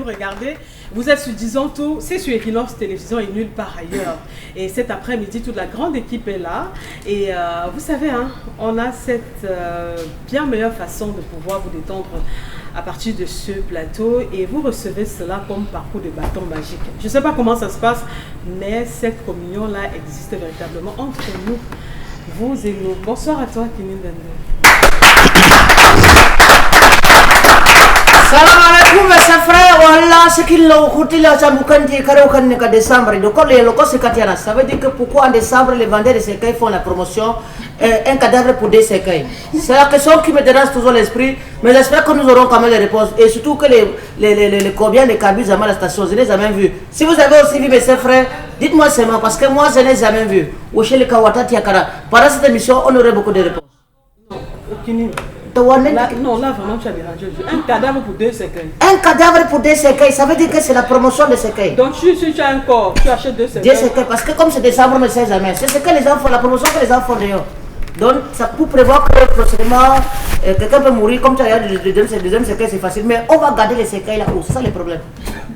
regardez. Vous êtes sur Disons Tout, c'est sur Equinox Télévision et nulle part ailleurs. Et cet après-midi, toute la grande équipe est là. Et vous savez, hein, on a cette bien meilleure façon de pouvoir vous détendre à partir de ce plateau. Et vous recevez cela comme parcours de bâton magique. Je ne sais pas comment ça se passe, mais cette communion-là existe véritablement entre nous, vous et nous. Bonsoir à toi, Kinin Dende. Salam alaikum mes frères, voilà ce qu'il a coûté là, ça vous quand il y a décembre, donc les locaux c'est Katiana. Ça veut dire que pourquoi en décembre les vendeurs de sécailles font la promotion un cadavre pour des sécailles. C'est la question qui me dérange toujours l'esprit, mais j'espère que nous aurons quand même les réponses et surtout que les combien de cabines à la station, je ne les ai jamais vus. Si vous avez aussi vu mes frères, dites-moi seulement parce que moi je ne les ai jamais vus. Ou chez les Kawata Tiakara. Pendant cette émission, on aurait beaucoup de réponses. Là, non, là vraiment tu as dérangé. Un cadavre pour deux sécailles. Un cadavre pour des sécailles, ça veut dire que c'est la promotion des sécailles. Donc si tu as un corps, tu achètes deux sécailles. Des sécailles, parce que comme c'est décembre, on ne sait jamais. C'est ce que les gens font, la promotion que les gens font d'ailleurs. Donc ça peut prévoir que prochainement quelqu'un peut mourir, comme tu as dit, le deuxième sécaille c'est facile, mais on va garder les sécailles là où, c'est ça le problème.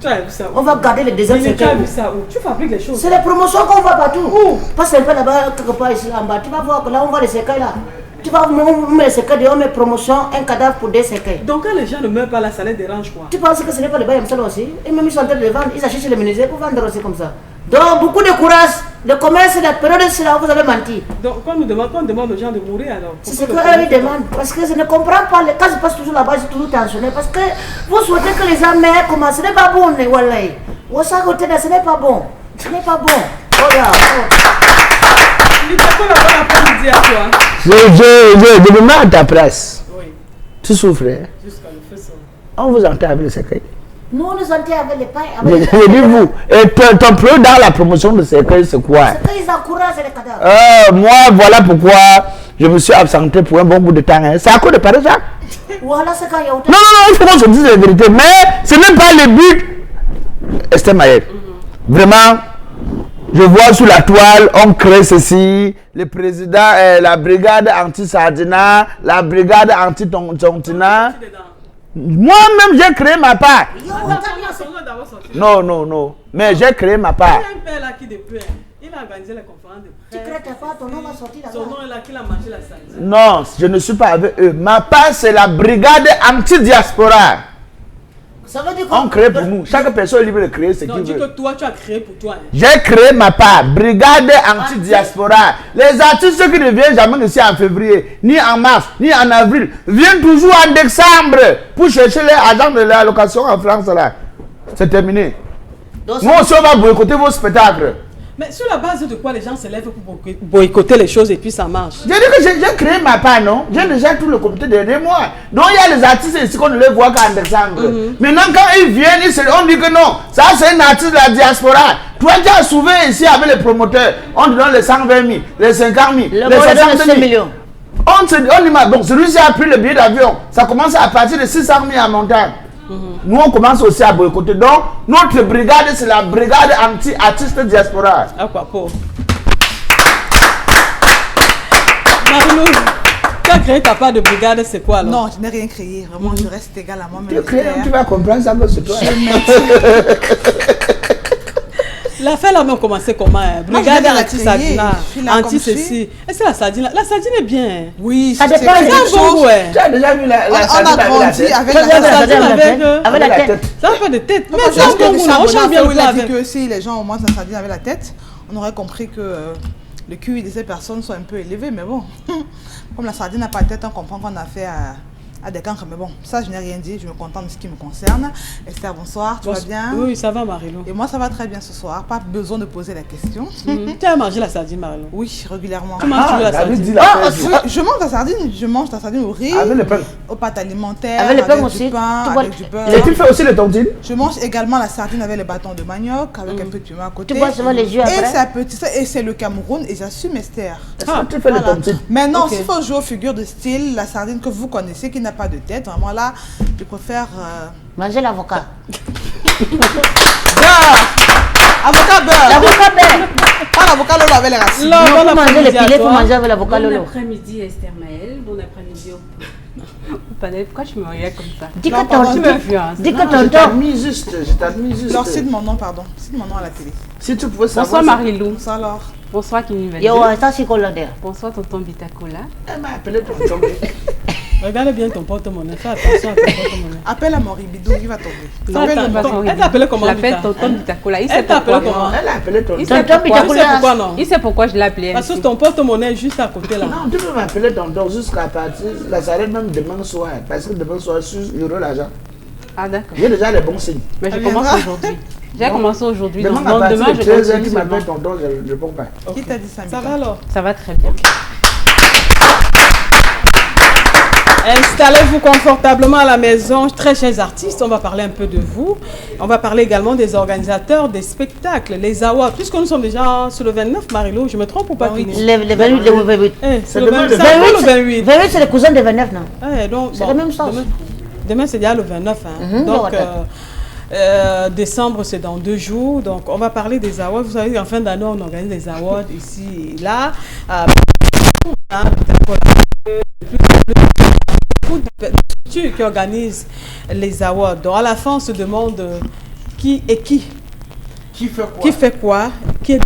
Tu as vu ça où? On va garder les deuxièmes sécailles. Tu as vu ça où? Tu fabriques les choses. C'est les promotions qu'on voit partout. Où? Pas seulement là-bas, quelque part ici en bas. Tu vas voir que là on voit les sécailles là. Tu vas mettre les sécailles, on met promotion, un cadavre pour des sécailles. Donc quand les gens ne meurent pas là, ça les dérange quoi? Tu penses que ce n'est pas le bail aussi? Et même ils sont en train de les vendre, ils achètent chez les menuisiers pour vendre aussi comme ça. Donc beaucoup de courage, le commerce, la période c'est là où vous avez menti. Donc quand on demande aux gens de mourir alors? C'est ce qu'eux ils demandent, parce que je ne comprends pas, quand je passe toujours là-bas, je suis toujours tensionné, parce que vous souhaitez que les gens meurent comment? Ce n'est pas bon, Wallahi. Ce n'est pas bon, ce n'est pas bon. Oh là, Je me mets à ta place. Oui. Tu souffres, hein? Jusqu'à le feu sonne. On vous entend avec le sécaille. nous on nous entend avec les pailles. Je dis vous. Et ton plus dans la promotion de sécaille, c'est quoi? C'est qu'ils encouragent les cadavres. Moi, voilà pourquoi je me suis absenté pour un bon bout de temps. Hein. C'est à cause de Paris Jacques. Voilà, c'est quand il y a autant. Non, il faut qu'on se dise la vérité. Mais ce n'est pas le but. Esther Maël. Vraiment. Je vois sur la toile, on crée ceci, le président, la brigade anti-sardina, la brigade anti-tontina. Moi-même, j'ai créé ma part. Non. Mais j'ai créé ma part. Il y a un père là qui depuis, il a organisé la conférence de presse. Tu crées pas, ton nom va sortir là-bas. Son nom est là, qu'il a mangé la salade. Non, je ne suis pas avec eux. Ma part, c'est la brigade anti-diaspora. Ça veut dire On crée pour nous. Chaque personne est libre de créer ce qu'il veut. Donc dis que toi, tu as créé pour toi. Hein. J'ai créé ma part. Brigade anti-diaspora. Les artistes qui ne viennent jamais ici en février, ni en mars, ni en avril, viennent toujours en décembre pour chercher les agents de l'allocation en France. Là. C'est terminé. Moi aussi, on va boycotter vos spectacles. Mais sur la base de quoi les gens se lèvent pour boycotter les choses et puis ça marche? J'ai dit que j'ai créé ma part, non? J'ai déjà tout le comité derrière moi. Donc il y a les artistes ici qu'on ne les voit qu'en décembre. Maintenant, quand ils viennent, on dit que non, ça c'est un artiste de la diaspora. Toi, tu as soulevé ici avec les promoteurs. On te donne les 120 000, les 50 000, les 60 millions. On dit, bon, celui-ci a pris le billet d'avion. Ça commence à partir de 600 000 à montagne. Nous, on commence aussi à boycotter. Donc, notre brigade, c'est la brigade anti-artiste diaspora. À quoi pour? Marilou, tu as créé ta part de brigade, c'est quoi alors? Non, je n'ai rien créé. Vraiment, je reste égal à moi-même. Tu vas comprendre ça que c'est toi. L'affaire là, on a commencé comment? Brigade anti-sardina, anti-ceci. Est-ce que la sardine, la sardine est bien? Oui, ça dépend des choses. Tu as déjà vu la sardine avec la tête? Avec la tête. Ça n'a pas de tête. Mais ça, on change bien il a dit que si les gens mangent la sardine avec la tête, on aurait compris que le QI de ces personnes sont un peu élevés. Mais bon, comme la sardine n'a pas de tête, on comprend qu'on a fait à des cancres. Mais bon, ça, je n'ai rien dit. Je me contente de ce qui me concerne. Esther, bonsoir. Tu vas bien? Oui, ça va, Marilou. Et moi, ça va très bien ce soir. Pas besoin de poser la question. Tu as mangé la sardine, Marilou? Oui, régulièrement. Tu manges la sardine? Je mange la sardine. Je mange la sardine au riz, avec le pain, aux pâtes alimentaires, avec le pain aussi, du pain, avec du beurre. Et tu fais aussi les tontines? Je mange également la sardine avec les bâtons de manioc, avec un peu de piment à côté. Tu bois souvent les jus après? Et c'est le Cameroun et j'assume Esther. Tu fais les tontines? Maintenant, s'il faut jouer aux figures de style, la sardine que vous connaissez qui n'a pas de tête, vraiment là, je préfère manger l'avocat. Beurre. Avocat beurre. L'avocat beurre. Pas l'avocat lolo avec les racines. Non, faut manger le filet, faut manger avec l'avocat lolo. Bon après-midi Esther Maël, bon après-midi au panel. Pourquoi tu me regardes comme ça? Dis que Non, pardon, Tu tonton. m'influences. Dis que Non, je tonton. t'admire juste, je t'admire juste. Alors, cite mon nom, pardon. Cite mon nom à la télé. Si tu pouvais savoir. Bonsoir Marie-Lou. Ça alors. Bonsoir Kimi Yo, ça c'est Colander. Bonsoir tonton Bitacola. Elle m'a appelé tonton. Regarde bien ton porte-monnaie. Fais attention à ton porte-monnaie. Appelle à Moribidou, il va tomber. Non, Appelle attends, le pas ton- son elle t'a appelé comment, Je l'appelle Bita? tonton Bitacola. Il Elle sait t'a appelé pourquoi. comment? Elle a appelé tonton. Il sait Tonton pourquoi. Tu sais pourquoi non? Il sait pourquoi je l'ai appelé Parce que ainsi. ton porte-monnaie est juste à côté là. Non, tu peux m'appeler tonton jusqu'à partir. La soirée même demain soir. Parce que demain soir, il y aura l'argent. Ah d'accord. J'ai déjà les bons signes. Mais je Elle commence viendra. aujourd'hui. J'ai commencé aujourd'hui. Donc Demain, à partir demain, de je 13h, continue qui m'appelle seulement. tonton, je ne réponds pas. Qui t'a dit ça, Ça Mika? va alors? Ça va très bien. Installez-vous confortablement à la maison, très chers artistes. On va parler un peu de vous. On va parler également des organisateurs des spectacles, les awards. Puisque nous sommes déjà sur le 29, Marie-Lou, je me trompe ou pas? Ah oui. Tini? Le 28, le 28. C'est C'est le demain, 28. le C'est encore le 28, 28. 28 c'est le cousin de 29, non? Ouais, donc, C'est la même chose. Demain, c'est déjà le 29. Hein. Mhm, Donc, le décembre, c'est dans 2 jours. Donc, on va parler des awards. Vous savez qu'en fin d'année, on organise des awards ici et là. Beaucoup de structures qui organisent les awards. Donc, à la fin, on se demande qui est qui. Qui fait quoi? Qui fait quoi? Qui est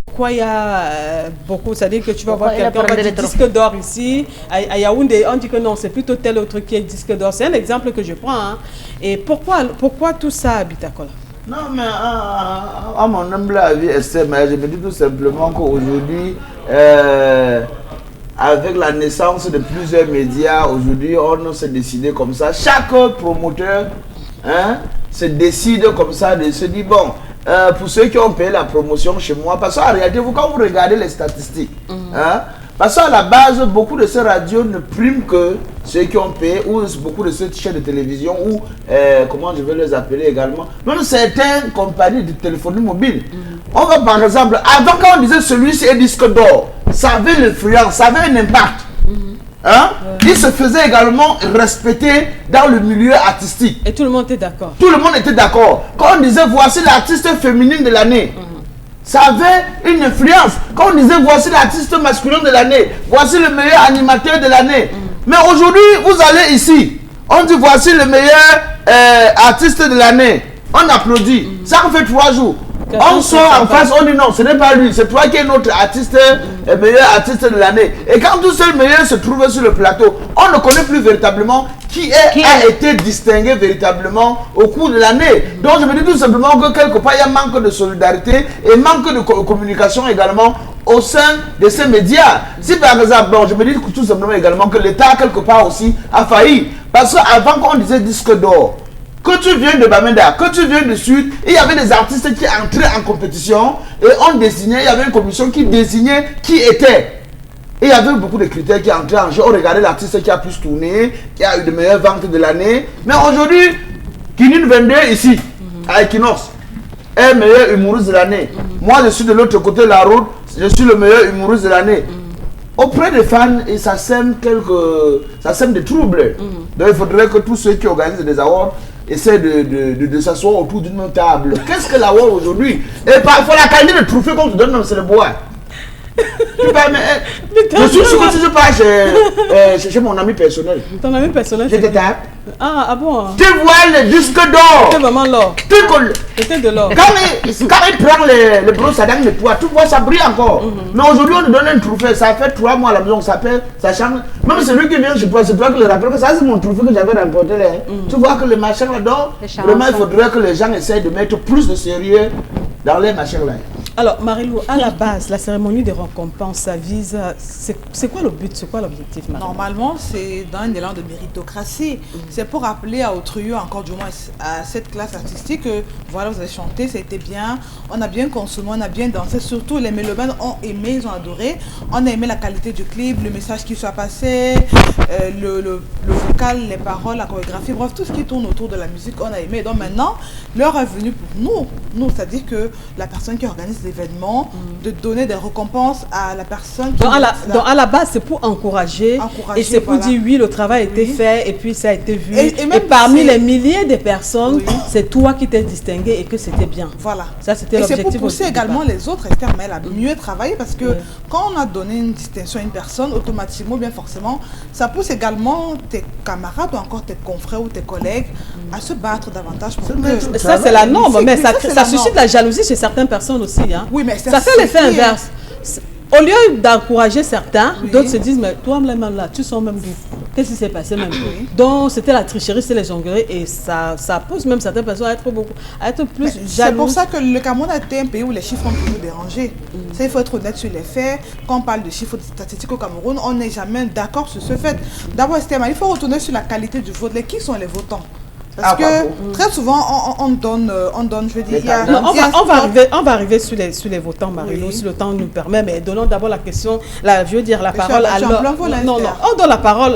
pourquoi il y a beaucoup, c'est-à-dire que tu vas Pourquoi voir il a quelqu'un qui parlé va de dire disque d'or ici, à Yaoundé, on dit que non, c'est plutôt tel autre qui est disque d'or. C'est un exemple que je prends. Hein. Et pourquoi tout ça à Bitacola? Non, mais à mon humble avis, Esther, mais je me dis tout simplement qu'aujourd'hui, avec la naissance de plusieurs médias, aujourd'hui, on s'est décidé comme ça. Chaque promoteur se décide comme ça, de se dire, bon, pour ceux qui ont payé la promotion chez moi, parce qu'en réalité, quand vous regardez les statistiques, parce qu'à la base, beaucoup de ces radios ne priment que ceux qui ont payé, ou beaucoup de ces chaînes de télévision, ou comment je vais les appeler également, même certaines compagnies de téléphonie mobile. On va par exemple, avant quand on disait celui-ci est disque d'or, ça avait l'influence, ça avait un impact. Il se faisait également respecter dans le milieu artistique. Et tout le monde est d'accord. Tout le monde était d'accord. Quand on disait voici l'artiste féminine de l'année, ça avait une influence. Quand on disait voici l'artiste masculin de l'année, voici le meilleur animateur de l'année. Mais aujourd'hui, vous allez ici, on dit voici le meilleur artiste de l'année. On applaudit. Ça en fait 3 jours. On sort en face, on dit non, ce n'est pas lui, c'est toi qui es notre artiste, meilleur artiste de l'année. Et quand tout seul meilleur se trouve sur le plateau, on ne connaît plus véritablement qui a été distingué véritablement au cours de l'année. Donc je me dis tout simplement que quelque part il y a manque de solidarité et manque de communication également au sein de ces médias. Si par exemple, bon, je me dis tout simplement également que l'État quelque part aussi a failli. Parce qu'avant qu'on disait disque d'or, que tu viens de Bamenda, que tu viens du Sud, il y avait des artistes qui entraient en compétition et on désignait, il y avait une commission qui désignait qui était. Et il y avait beaucoup de critères qui entraient en jeu. On regardait l'artiste qui a plus tourné, qui a eu de meilleures ventes de l'année. Mais aujourd'hui, Kinin 22 ici, à Equinox, est meilleur humoriste de l'année. Moi, je suis de l'autre côté de la route, je suis le meilleur humoriste de l'année. Auprès des fans, et ça sème des troubles. Donc il faudrait que tous ceux qui organisent des awards essaient de s'asseoir autour d'une table. Qu'est-ce que l'award aujourd'hui? Et parfois la qualité de trophée qu'on te donne, c'est le bois. Je suis sûr que si je pars chez mon ami personnel, Ton ami personnel, je te tape. Ah bon? Tu vois le disque d'or. C'était vraiment l'or. C'était de l'or. Quand il prend le brosse à dents de toi, tu vois, ça brille encore. Mais aujourd'hui, on te donne un trophée, ça fait 3 mois à la maison, ça change. Même celui qui vient chez toi, c'est toi qui le rappelle que ça, c'est mon trophée que j'avais remporté là. Tu vois que le machin là-dedans, vraiment, il faudrait que les gens essayent de mettre plus de sérieux dans les machins là. Alors, Marie-Lou, à la base, la cérémonie de récompense, ça vise. C'est quoi le but? C'est quoi l'objectif, Marie-Lou? Normalement, c'est dans un élan de méritocratie. C'est pour rappeler à Autrieux, encore du moins à cette classe artistique, que voilà, vous avez chanté, c'était bien, on a bien consommé, on a bien dansé. Surtout, les mélomanes ont aimé, ils ont adoré. On a aimé la qualité du clip, le message qui soit passé, le vocal musical, les paroles, la chorégraphie, bref, tout ce qui tourne autour de la musique, on a aimé. Donc maintenant, l'heure est venue pour nous, c'est-à-dire que la personne qui organise l'événement, de donner des récompenses à la personne qui... Donc à la base, c'est pour encourager et c'est pour dire oui, le travail a été fait et puis ça a été vu. Et parmi les milliers de personnes, c'est toi qui t'es distingué et que c'était bien. Voilà. Ça, c'était et c'est l'objectif. pour pousser également les autres externes à mieux travailler parce que quand on a donné une distinction à une personne, automatiquement, bien forcément, ça pousse également tes camarades ou encore tes confrères ou tes collègues à se battre davantage pour que... Ça, c'est la norme, mais ça suscite la jalousie chez certaines personnes aussi. Hein. Oui, mais ça fait l'effet inverse. Au lieu d'encourager certains, d'autres se disent, mais toi, même là, tu sens même d'où? Qu'est-ce qui s'est passé même? Donc, c'était la tricherie, c'est les jongleries et ça pousse même certaines personnes à être plus jalouses. C'est pour ça que le Cameroun a été un pays où les chiffres ont toujours dérangé. Ça, il faut être honnête sur les faits. Quand on parle de chiffres statistiques au Cameroun, on n'est jamais d'accord sur ce fait. D'abord, il faut retourner sur la qualité du vote. Qui sont les votants? Parce que très souvent, on donne, je veux dire, on va arriver sur les votants, Marie-Lou, si le temps nous permet, mais donnons d'abord la question, la parole à Laure. Non, on donne la parole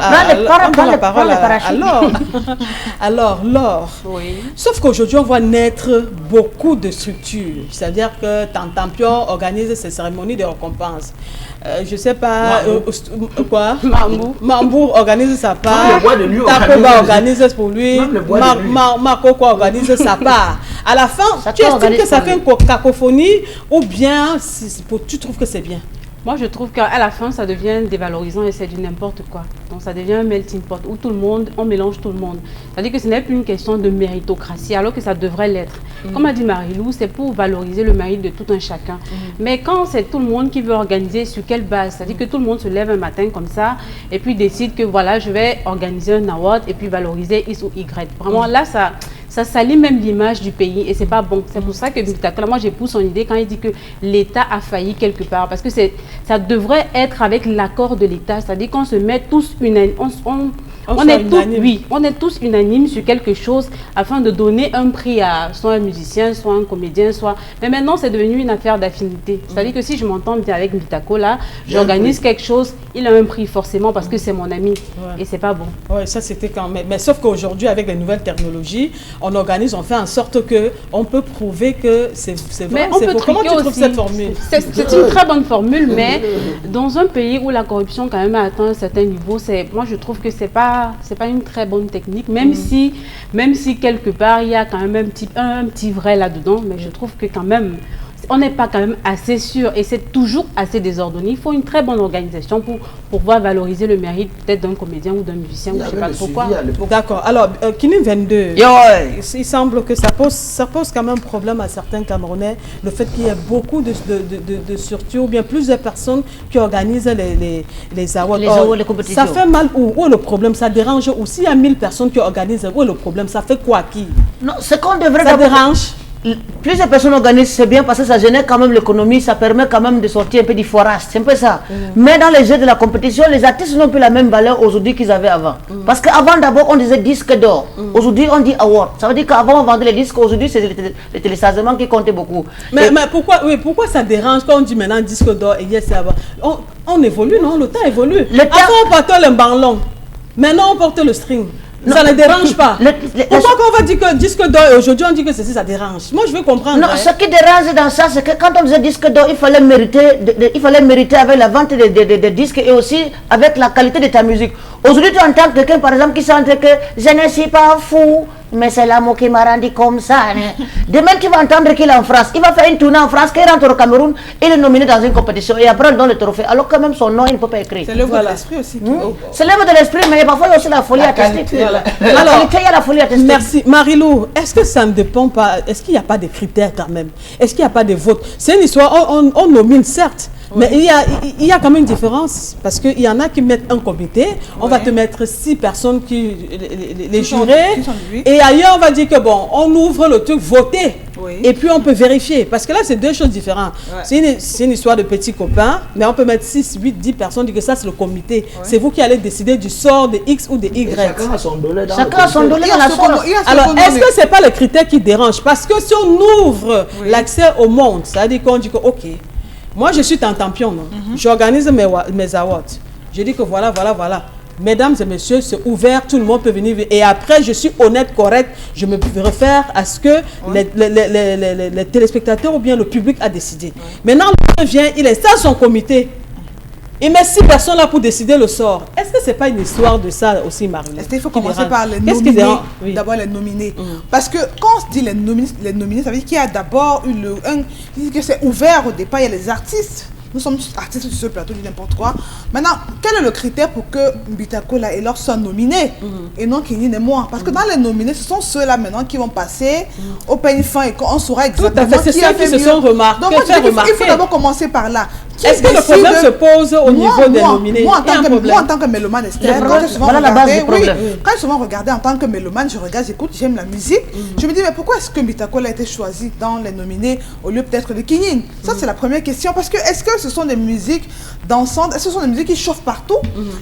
à Laure. Alors, Laure, sauf qu'aujourd'hui, on voit naître beaucoup de structures. C'est-à-dire que Tantampion organise ses cérémonies de récompense. Je sais pas, Mambour organise sa part, Takoba organise pour lui, Marco organise sa part. À la fin, tu estimes que ça fait une cacophonie ou bien tu trouves que c'est bien? Moi, je trouve qu'à la fin, ça devient dévalorisant et c'est du n'importe quoi. Donc, ça devient un melting pot où tout le monde, on mélange tout le monde. C'est-à-dire que ce n'est plus une question de méritocratie, alors que ça devrait l'être. Comme a dit Marie-Lou, c'est pour valoriser le mérite de tout un chacun. Mais quand c'est tout le monde qui veut organiser, sur quelle base? C'est-à-dire que tout le monde se lève un matin comme ça et puis décide que voilà, je vais organiser un award et puis valoriser X ou Y. Vraiment, là, ça salit même l'image du pays et c'est pas bon. C'est pour ça que moi j'épouse son idée quand il dit que l'État a failli quelque part. Parce que ça devrait être avec l'accord de l'État. C'est-à-dire qu'on se met tous on est tous unanimes sur quelque chose afin de donner un prix à soit un musicien, soit un comédien, Mais maintenant, c'est devenu une affaire d'affinité. C'est-à-dire que si je m'entends bien avec Mitako, là, j'organise quelque chose, il a un prix forcément parce que c'est mon ami. Et c'est pas bon. Oui, ça c'était quand même... Mais sauf qu'aujourd'hui, avec les nouvelles technologies, on fait en sorte que on peut prouver que c'est vrai. Comment tu trouves cette formule? C'est une très bonne formule, mais dans un pays où la corruption quand même a atteint un certain niveau, moi je trouve que c'est pas une très bonne technique, même si quelque part il y a quand même un petit vrai là-dedans, mais je trouve que quand même on n'est pas quand même assez sûr et c'est toujours assez désordonné. Il faut une très bonne organisation pour pouvoir valoriser le mérite peut-être d'un comédien ou d'un musicien, ou je ne sais pas pourquoi. D'accord. Alors, Kinim 22, il semble que ça pose quand même problème à certains Camerounais, le fait qu'il y ait beaucoup de structures ou bien plusieurs personnes qui organisent les awards. Les compétitions. Ça fait mal où est le problème? Ça dérange ou s'il y a 1000 personnes qui organisent, où est le problème? Ça fait quoi qui? Non, c'est qu'on devrait... Ça dérange? Plusieurs personnes organisent, c'est bien parce que ça génère quand même l'économie, ça permet quand même de sortir un peu du forage, c'est un peu ça. Mais dans les jeux de la compétition, les artistes n'ont plus la même valeur aujourd'hui qu'ils avaient avant. Parce qu'avant d'abord on disait disque d'or, aujourd'hui on dit award. Ça veut dire qu'avant on vendait les disques, aujourd'hui c'est les téléchargements qui comptaient beaucoup. Mais pourquoi ça dérange quand on dit maintenant disque d'or et yes, on évolue, non? Le temps évolue. Avant on portait le ballon, maintenant on porte le string. Ça ne dérange pas. Pourquoi on va dire que disque d'or et aujourd'hui on dit que ceci, ça dérange? Moi je veux comprendre. Non, ce qui dérange dans ça, c'est que quand on disait disque d'or, il fallait mériter avec la vente des disques et aussi avec la qualité de ta musique. Aujourd'hui, tu entends quelqu'un par exemple qui chante que je ne suis pas fou, mais c'est l'amour qui m'a rendu comme ça. Demain, tu vas entendre qu'il est en France. Il va faire une tournée en France, qu'il rentre au Cameroun, il est nominé dans une compétition et après on donne le trophée. Alors quand même son nom, il ne peut pas écrire. C'est l'œuvre de l'esprit aussi. C'est l'œuvre de l'esprit, mais parfois il y a aussi la folie artistique. Alors, il y a la folie artistique. Merci. Marie-Lou, est-ce que ça ne dépend pas, est-ce qu'il n'y a pas de critères quand même? Est-ce qu'il n'y a pas de votes? C'est une histoire, on nomine certes, mais il y a quand même une différence parce qu'il y en a qui mettent un comité, on va te mettre 6 personnes les jurés, et ailleurs on va dire que bon, on ouvre le truc, voter, et puis on peut vérifier, parce que là c'est deux choses différentes. C'est une histoire de petits copains, mais on peut mettre 6, 8, 10 personnes, dire que ça c'est le comité, c'est vous qui allez décider du sort de X ou de Y. Et chacun a son dollar dans la sauce. Alors est-ce que c'est pas le critère qui dérange? Parce que si on ouvre l'accès au monde, c'est-à-dire qu'on dit que ok, moi je suis Tantampion, j'organise mes awards. Je dis que voilà. mesdames et messieurs, c'est ouvert, tout le monde peut venir. Et après, je suis honnête, correct, je me réfère à ce que les téléspectateurs ou bien le public a décidé. Maintenant, le vient, il est dans son comité. Il met 6 personnes là pour décider le sort. Est-ce que ce n'est pas une histoire de ça aussi, Marie? Il faut commencer par les nominés. D'abord les nominés. Parce que quand on se dit les nominés, ça veut dire qu'il y a d'abord que c'est ouvert au départ, il y a les artistes. Nous sommes artistes sur ce plateau, du n'importe quoi. Maintenant, quel est le critère pour que Bitakola et Laure soient nominés et non Kenyin et moi? Parce que dans les nominés, ce sont ceux-là maintenant qui vont passer au peigne fin et qu'on saura exactement qui a fait mieux. Se sont remarqués. Donc, il faut d'abord commencer par là. Est-ce que le problème se pose au niveau des nominés? Moi, en tant que mélomane, Esther, quand j'ai souvent regardé en tant que mélomane, je regarde, j'écoute, j'aime la musique. Je me dis, mais pourquoi est-ce que Bitakola a été choisi dans les nominés au lieu peut-être de Kenyin? Ça, c'est la première question. Parce que est-ce que ce sont des musiques dansantes? Est-ce que ce sont des musiques qui chauffent partout?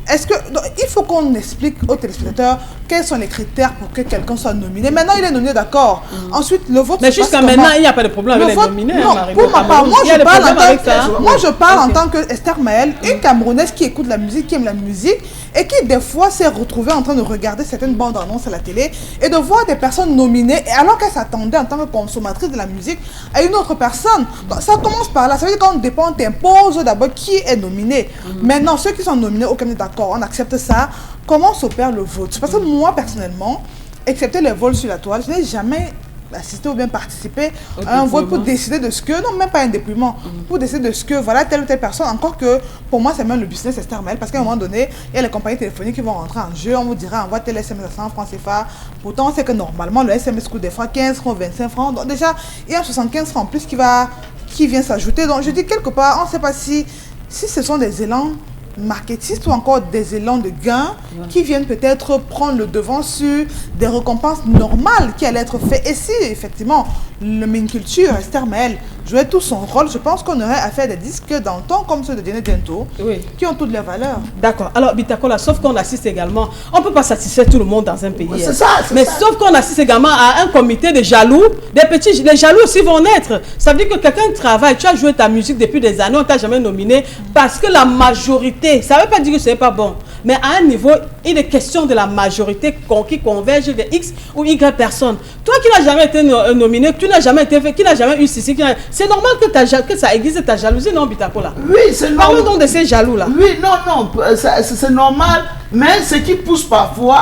Est-ce que il faut qu'on explique aux téléspectateurs quels sont les critères pour que quelqu'un soit nominé? Maintenant, il est nominé, d'accord. Ensuite, le vote. Mais jusqu'à maintenant, il n'y a pas de problème avec les nominés. Non, pour ma part, moi, je parle en tant que Esther Maël, une Camerounaise qui écoute la musique, qui aime la musique et qui des fois s'est retrouvée en train de regarder certaines bandes annonces à la télé et de voir des personnes nominées alors qu'elle s'attendait en tant que consommatrice de la musique à une autre personne. Donc, ça commence par là. Ça veut dire qu'on dépend, on t'impose d'abord qui est nominé. Maintenant, ceux qui sont nominés, ok, d'accord, on accepte ça. Comment s'opère le vote? Parce que moi, personnellement, excepté les vols sur la toile, je n'ai jamais assister ou bien participer à un vote pour décider de ce que, non même pas un dépouillement, pour décider de ce que, voilà, telle ou telle personne, encore que pour moi c'est même le business Esther Maël, parce qu'à un moment donné, il y a les compagnies téléphoniques qui vont rentrer en jeu, on vous dira envoie tel SMS à 100 francs CFA, pourtant on sait que normalement le SMS coûte des fois 15 francs, 25 francs, donc déjà il y a 75 francs en plus qui vient s'ajouter, donc je dis quelque part, on ne sait pas si ce sont des élans marketistes ou encore des élans de gains qui viennent peut-être prendre le devant sur des récompenses normales qui allaient être faites. Et si effectivement le Main Culture, Esther Maël, jouait tout son rôle, je pense qu'on aurait à faire des disques d'antan comme ceux de Diane Dento qui ont toutes les valeurs. D'accord. Alors Bitakola, sauf qu'on assiste également, on ne peut pas satisfaire tout le monde dans un pays. C'est ça, mais sauf qu'on assiste également à un comité de jaloux, les jaloux aussi vont naître. Ça veut dire que quelqu'un travaille, tu as joué ta musique depuis des années, on ne t'a jamais nominé parce que la majorité, ça ne veut pas dire que ce n'est pas bon, mais à un niveau, il est question de la majorité qui converge de X ou Y personnes. Toi qui n'as jamais été nominé, tu n'as jamais été fait, qui n'a jamais eu ceci, c'est normal que ça existe ta jalousie, non, Bitakola? Oui, c'est normal. Parlons donc de ces jaloux-là. Oui, non, c'est normal, mais ce qui pousse parfois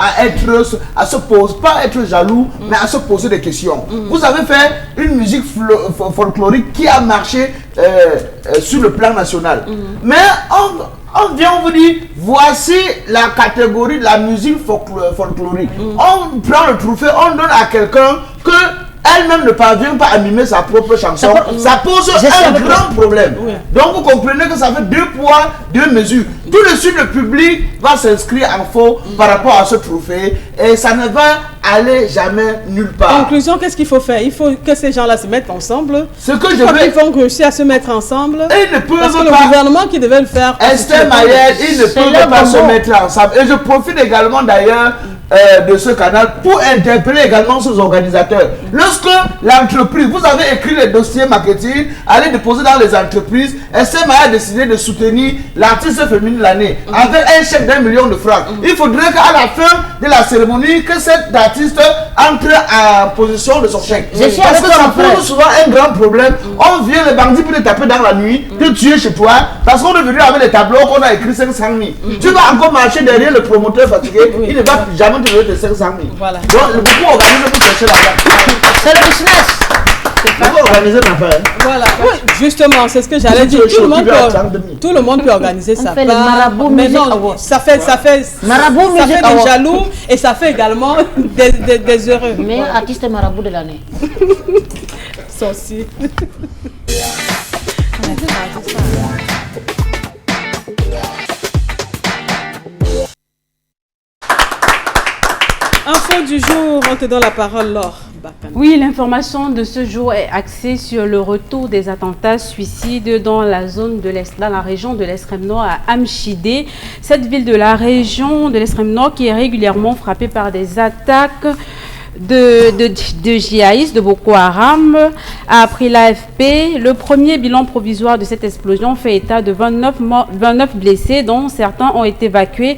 à se poser, pas être jaloux, mais à se poser des questions. Vous avez fait une musique folklorique qui a marché sur le plan national, mais on vient, on vous dit, voici la catégorie de la musique folklorique. On prend le trophée, on donne à quelqu'un que elle-même ne parvient pas à mimer sa propre chanson. Ça pose un grand problème. Donc vous comprenez que ça fait 2 poids, 2 mesures. Tout de suite, le public va s'inscrire en faux par rapport à ce trophée et ça ne va aller jamais nulle part. Conclusion, qu'est-ce qu'il faut faire? Il faut que ces gens-là se mettent ensemble. Ce que je veux, ils vont réussir à se mettre ensemble. Ils ne peuvent parce que pas. Le gouvernement qui devait le faire. Esther Maël, ils ne peuvent pas se mettre ensemble. Et je profite également d'ailleurs de ce canal pour interpeller également ces organisateurs. Lorsque l'entreprise, vous avez écrit les dossiers marketing, allez déposer dans les entreprises, Esther Maël a décidé de soutenir l'artiste féminine de l'année avec un chèque d'1 million de francs. Il faudrait qu'à la fin de la cérémonie, que cet artiste entre en position de son chèque. Parce que ça pose souvent un grand problème. On vient les bandits pour te taper dans la nuit, te tuer chez toi, parce qu'on est venu avec les tableaux qu'on a écrit 500 000. Tu vas encore marcher derrière le promoteur fatigué, il ne va jamais te donner de 500 000. Voilà. Donc, beaucoup organisent pour chercher l'argent. C'est le business. Voilà. Oui. Justement, c'est ce que j'allais dire. Tout le monde peut organiser sa part. Mais non, ça fait des jaloux et ça fait également des heureux. Meilleur artiste marabout de l'année. Sorcier. Info du jour, on te donne la parole, Laure. Oui, l'information de ce jour est axée sur le retour des attentats suicides dans la zone de l'Est, dans la région de l'extrême nord à Amchidé. Cette ville de la région de l'extrême nord qui est régulièrement frappée par des attaques de djihadistes de Boko Haram, a appris l'AFP. Le premier bilan provisoire de cette explosion fait état de 29 blessés, dont certains ont été évacués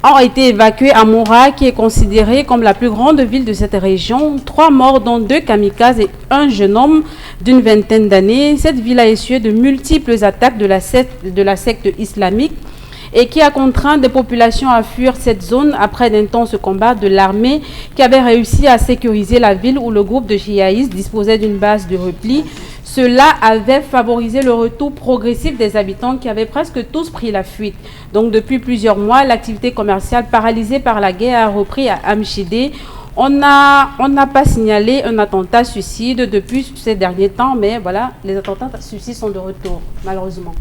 ont été évacués à Moura, qui est considérée comme la plus grande ville de cette région. 3 morts, dont 2 kamikazes et un jeune homme d'une vingtaine d'années. Cette ville a essuyé de multiples attaques de la secte islamique et qui a contraint des populations à fuir cette zone après d'intenses combats de l'armée qui avait réussi à sécuriser la ville où le groupe de djihadistes disposait d'une base de repli. Cela avait favorisé le retour progressif des habitants qui avaient presque tous pris la fuite. Donc depuis plusieurs mois, l'activité commerciale paralysée par la guerre a repris à Amchidé. On n'a pas signalé un attentat suicide depuis ces derniers temps, mais voilà, les attentats suicides sont de retour, malheureusement.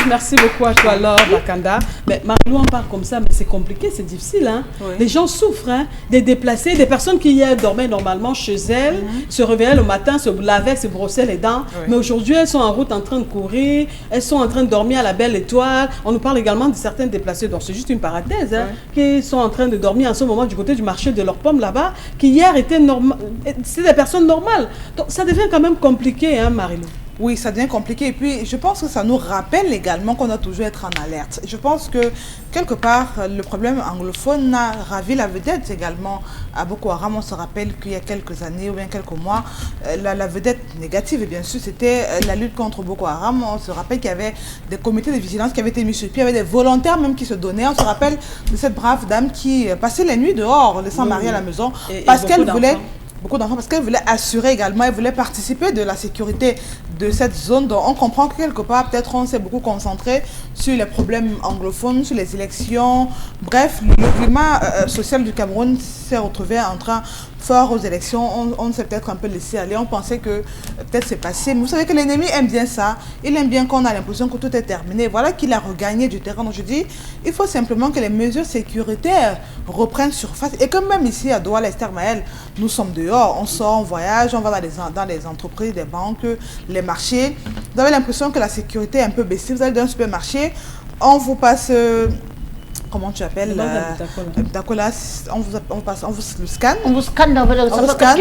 Merci beaucoup à toi, Laure Bakanda. Mais Marilou, on parle comme ça, mais c'est compliqué, c'est difficile. Hein? Oui. Les gens souffrent, hein? Des déplacés, des personnes qui hier dormaient normalement chez elles, se réveillaient le matin, se lavaient, se brossaient les dents. Oui. Mais aujourd'hui, elles sont en route en train de courir, elles sont en train de dormir à la belle étoile. On nous parle également de certains déplacés, donc c'est juste une parenthèse, hein? Qui sont en train de dormir en ce moment du côté du marché de leurs pommes là-bas, qui hier étaient normales. C'est des personnes normales. Donc ça devient quand même compliqué, hein, Marilou? Oui, ça devient compliqué. Et puis, je pense que ça nous rappelle également qu'on doit toujours être en alerte. Je pense que, quelque part, le problème anglophone a ravi la vedette également à Boko Haram. On se rappelle qu'il y a quelques années ou bien quelques mois, la vedette négative, et bien sûr, c'était la lutte contre Boko Haram. On se rappelle qu'il y avait des comités de vigilance qui avaient été mis sur pied, il y avait des volontaires même qui se donnaient. On se rappelle de cette brave dame qui passait les nuits dehors, laissant Marie à la maison, parce qu'elle voulait... Beaucoup d'enfants, parce qu'elle voulait assurer également, elle voulait participer de la sécurité de cette zone. Donc on comprend que quelque part, peut-être on s'est beaucoup concentré sur les problèmes anglophones, sur les élections. Bref, le climat social du Cameroun s'est retrouvé en train fort aux élections. On s'est peut-être un peu laissé aller, on pensait que peut-être c'est passé. Mais vous savez que l'ennemi aime bien ça. Il aime bien qu'on a l'impression que tout est terminé. Voilà qu'il a regagné du terrain. Donc je dis, il faut simplement que les mesures sécuritaires reprennent surface. Et que même ici à Douala, Esther Maël, nous sommes dehors, on sort, on voyage, on va dans les entreprises, des banques, les marchés. Vous avez l'impression que la sécurité est un peu baissée. Vous allez dans un supermarché, on vous passe... comment tu appelles Dacola, on vous le scanne. On vous scanne dans votre... On vous scanne.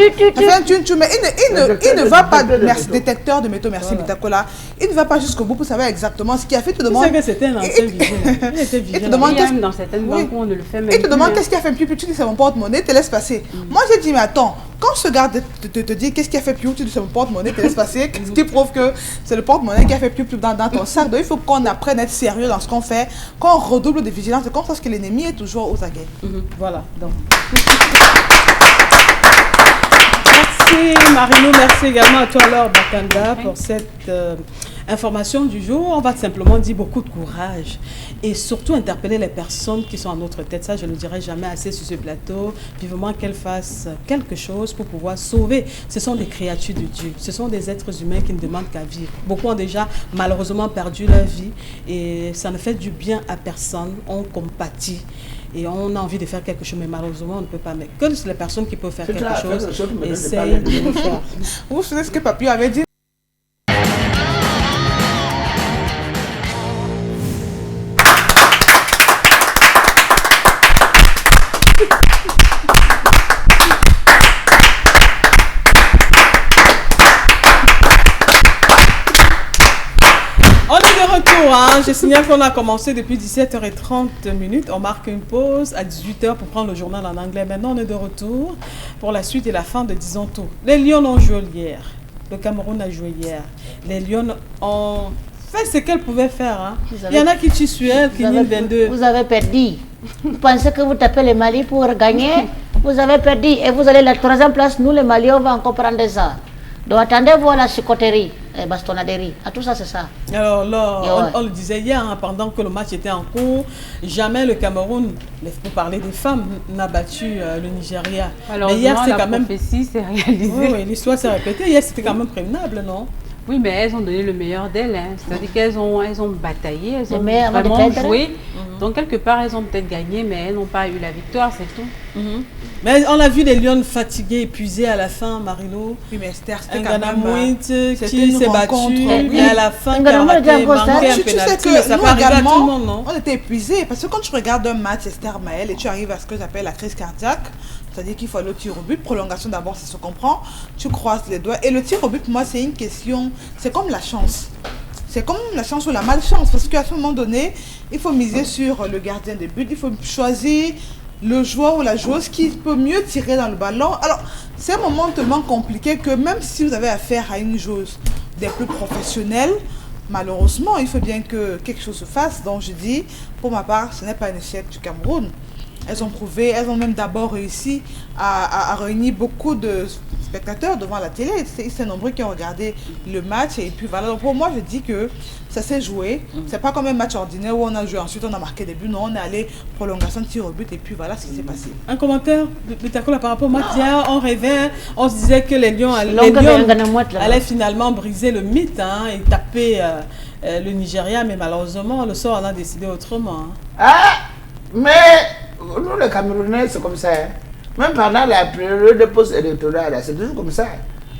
Mais il ne va pas, détecteur de métaux, merci Bitacola, il ne va pas jusqu'au bout pour savoir exactement ce qu'il a fait. Il te demande... Tu sais que c'était un ancien vigilant. Il était vigilant. Dans certaines banques, on ne le fait même plus. Il te demande qu'est-ce qu'il a fait plus, tu dis c'est mon porte-monnaie, te laisse passer. Moi j'ai dit mais attends, quand ce gars te dit qu'est-ce qu'il a fait plus, tu dis c'est mon porte-monnaie, te laisse passer, ce qui prouve que c'est le porte-monnaie qui a fait plus dans ton sac. Donc il faut qu'on apprenne à être sérieux dans ce qu'on fait, qu'on redouble de vigilance, qu'on sache que l'ennemi est toujours aux aguets. Voilà, donc. Merci Marino, merci également à toi Laure Bakanda pour cette information du jour. On va simplement dire beaucoup de courage et surtout interpeller les personnes qui sont à notre tête. Ça, je ne le dirai jamais assez sur ce plateau. Vivement qu'elles fassent quelque chose pour pouvoir sauver. Ce sont des créatures de Dieu. Ce sont des êtres humains qui ne demandent qu'à vivre. Beaucoup ont déjà malheureusement perdu leur vie et ça ne fait du bien à personne. On compatit. Et on a envie de faire quelque chose, mais malheureusement, on ne peut pas. Mais que les personnes qui peuvent faire quelque chose, essayent de le faire. Vous vous souvenez ce que Papy avait dit? Je signale qu'on a commencé depuis 17h30. On marque une pause à 18h pour prendre le journal en anglais. Maintenant, on est de retour pour la suite et la fin de Disons Tout. Les Lions ont joué hier. Le Cameroun a joué hier. Les Lions ont fait ce qu'elles pouvaient faire. Hein. Il y en a qui tuent sur elles, qui nient 22. Vous avez perdu. Vous pensez que vous tapez le Mali pour gagner? Vous avez perdu. Et vous allez à la 3e place. Nous, les Maliens, on va encore prendre ça. Donc attendez-vous à la chicoterie, bastonnaderie, à tout ça c'est ça. Alors là, on le disait hier, hein, pendant que le match était en cours, jamais le Cameroun, pour parler des femmes, n'a battu le Nigeria. Alors mais hier, c'est quand même... prophétie s'est réalisée. Oui, l'histoire s'est répétée. Hier, c'était quand même prévenable, non? Oui, mais elles ont donné le meilleur d'elles. Hein. C'est-à-dire qu'elles ont bataillé, elles ont vraiment joué. Donc, quelque part, elles ont peut-être gagné, mais elles n'ont pas eu la victoire, c'est tout. Mais on a vu les Lions fatigués, épuisés à la fin, Marino. Oui, mais Esther, c'était quand même... qui s'est battu, et à la fin, qui a manqué un pénalty. Tu sais que nous également, on était épuisés. Parce que quand tu regardes un match, Esther Maël, et tu arrives à ce que j'appelle la crise cardiaque, c'est-à-dire qu'il faut aller au tir au but, prolongation d'abord, ça se comprend, tu croises les doigts. Et le tir au but, pour moi, c'est une question, c'est comme la chance. c'est comme la chance ou la malchance. Parce qu'à ce moment donné, il faut miser sur le gardien de but. Il faut choisir le joueur ou la joueuse qui peut mieux tirer dans le ballon. Alors, c'est un moment tellement compliqué que même si vous avez affaire à une joueuse des plus professionnelles, malheureusement, il faut bien que quelque chose se fasse. Donc, je dis, pour ma part, ce n'est pas un échec du Cameroun. Elles ont prouvé, elles ont même d'abord réussi à réunir beaucoup de spectateurs devant la télé. C'est nombreux qui ont regardé le match. Et puis voilà, donc pour moi, je dis que ça s'est joué. C'est pas comme un match ordinaire où on a joué, ensuite on a marqué des buts. Non, on est allé prolongation de tir au but et puis voilà ce qui s'est passé. Un commentaire, Bitakola, par rapport au match d'hier, on rêvait, on se disait que les Lions allaient finalement briser le mythe et taper le Nigeria, mais malheureusement, le sort en a décidé autrement. Ah, mais nous, les Camerounais, c'est comme ça. Même pendant la période de post-électorale, c'est toujours comme ça.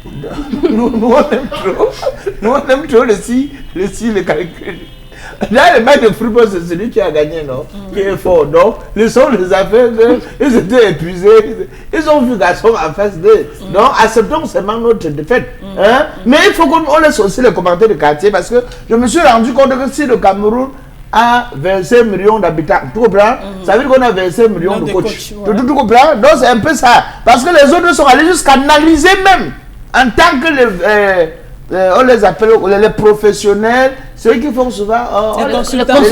Nous, on aime trop. Nous, on aime trop le calcul. Là, le match de football, c'est celui qui a gagné, non? Qui est fort, non? Les gens les affaires, ils étaient épuisés. Ils ont vu garçon en face d'eux. Non, acceptons seulement notre défaite. Mais il faut qu'on laisse aussi les commentaires de quartier parce que je me suis rendu compte que si le Cameroun a 25 millions d'habitants, tu comprends? Ça veut dire qu'on a 25 millions de coachs. Tu comprends? Donc c'est un peu ça. Parce que les autres sont allés jusqu'à analyser même en tant que on les appelle les professionnels, ceux qui font souvent les consultants